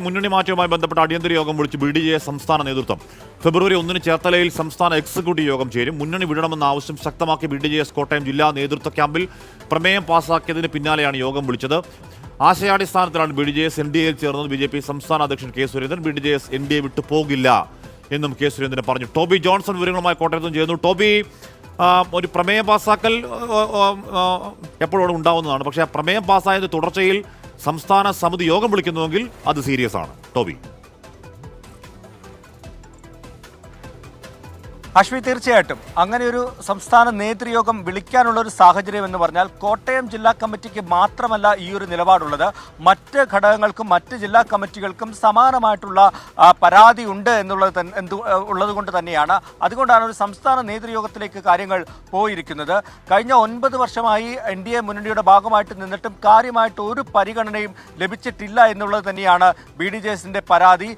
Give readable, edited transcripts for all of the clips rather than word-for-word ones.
മുന്നണി മാറ്റവുമായി ബന്ധപ്പെട്ട അടിയന്തര യോഗം വിളിച്ച് BDJS സംസ്ഥാന നേതൃത്വം ഫെബ്രുവരി 1 ചേർത്തലയിൽ സംസ്ഥാന എക്സിക്യൂട്ടീവ് യോഗം ചേരും. മുന്നണി വിടണമെന്ന ആവശ്യം ശക്തമാക്കി BDJS കോട്ടയം ജില്ലാ നേതൃത്വ ക്യാമ്പിൽ പ്രമേയം പാസാക്കിയതിന് പിന്നാലെയാണ് യോഗം വിളിച്ചത്. ആശയാടിസ്ഥാനത്തിലാണ് BDJS NDAയിൽ ചേർന്നത്. BJP സംസ്ഥാന അധ്യക്ഷൻ കെ സുരേന്ദ്രൻ BDJS NDA വിട്ടു പോകില്ല എന്നും കെ സുരേന്ദ്രൻ പറഞ്ഞു. ടോബി ജോൺസൺ വിവരങ്ങളുമായി കോട്ടയത്തും ചേർന്നു. ടോബി, ഒരു പ്രമേയം പാസാക്കൽ എപ്പോഴും ഉണ്ടാവുന്നതാണ്. പക്ഷേ ആ പ്രമേയം പാസ്സായത് തുടർച്ചയിൽ സംസ്ഥാന സമിതി യോഗം വിളിക്കുന്നുവെങ്കിൽ അത് സീരിയസ് ആണ്. ടോബി. അശ്വി, തീർച്ചയായിട്ടും അങ്ങനെ ഒരു സംസ്ഥാന നേതൃയോഗം വിളിക്കാനുള്ള ഒരു സാഹചര്യം എന്ന് പറഞ്ഞാൽ കോട്ടയം ജില്ലാ കമ്മിറ്റിക്ക് മാത്രമല്ല ഈ ഒരു നിലപാടുള്ളത്. മറ്റ് ഘടകങ്ങൾക്കും മറ്റ് ജില്ലാ കമ്മിറ്റികൾക്കും സമാനമായിട്ടുള്ള പരാതി ഉണ്ട് ഉള്ളത് കൊണ്ട് തന്നെയാണ്. അതുകൊണ്ടാണ് ഒരു സംസ്ഥാന നേതൃയോഗത്തിലേക്ക് കാര്യങ്ങൾ പോയിരിക്കുന്നത്. കഴിഞ്ഞ 9 വർഷമായി NDA മുന്നണിയുടെ ഭാഗമായിട്ട് നിന്നിട്ടും കാര്യമായിട്ട് ഒരു പരിഗണനയും ലഭിച്ചിട്ടില്ല എന്നുള്ളത് തന്നെയാണ് BDJSന്റെ പരാതി.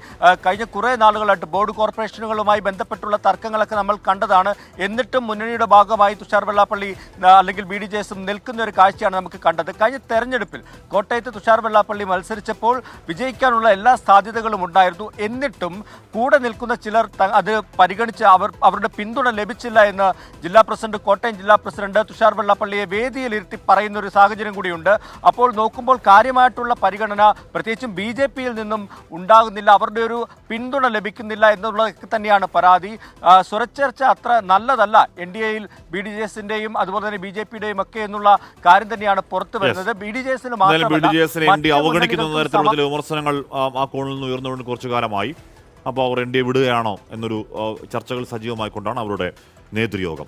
കഴിഞ്ഞ കുറേ നാളുകളായിട്ട് ബോർഡ് കോർപ്പറേഷനുകളുമായി ബന്ധപ്പെട്ടുള്ള തർക്കങ്ങളൊക്കെ നമ്മൾ കണ്ടതാണ്. എന്നിട്ടും മുന്നണിയുടെ ഭാഗമായി തുഷാർ വെള്ളാപ്പള്ളി അല്ലെങ്കിൽ BDJSും നിൽക്കുന്ന ഒരു കാഴ്ചയാണ് നമുക്ക് കണ്ടത്. കഴിഞ്ഞ തെരഞ്ഞെടുപ്പിൽ കോട്ടയത്ത് തുഷാർ വെള്ളാപ്പള്ളി മത്സരിച്ചപ്പോൾ വിജയിക്കാനുള്ള എല്ലാ സാധ്യതകളും ഉണ്ടായിരുന്നു. എന്നിട്ടും കൂടെ നിൽക്കുന്ന ചിലർ അത് പരിഗണിച്ച് അവരുടെ പിന്തുണ ലഭിച്ചില്ല എന്ന് കോട്ടയം ജില്ലാ പ്രസിഡന്റ് തുഷാർ വെള്ളാപ്പള്ളിയെ വേദിയിലിരുത്തി പറയുന്ന ഒരു സാഹചര്യം കൂടിയുണ്ട്. അപ്പോൾ നോക്കുമ്പോൾ കാര്യമായിട്ടുള്ള പരിഗണന പ്രത്യേകിച്ചും BJPയിൽ നിന്നും ഉണ്ടാകുന്നില്ല, അവരുടെ ഒരു പിന്തുണ ലഭിക്കുന്നില്ല എന്നുള്ളത് തന്നെയാണ് പരാതി. ചർച്ച അത്ര നല്ലതല്ല NDAയിൽ BDJSന്റെയും അതുപോലെ തന്നെ BJPയുടെയും ഒക്കെ എന്നുള്ള കാര്യം തന്നെയാണ് പുറത്തു വരുന്നത്. BDJSന് അവഗണിക്കുന്ന തരത്തിലുള്ള വിമർശനങ്ങൾ ആ കോണിൽ നിന്ന് ഉയർന്നുകൊണ്ട് കുറച്ചു കാലമായി. അപ്പോൾ അവർ NDA വിടുകയാണോ എന്നൊരു ചർച്ചകൾ സജീവമായിക്കൊണ്ടാണ് അവരുടെ നേതൃയോഗം.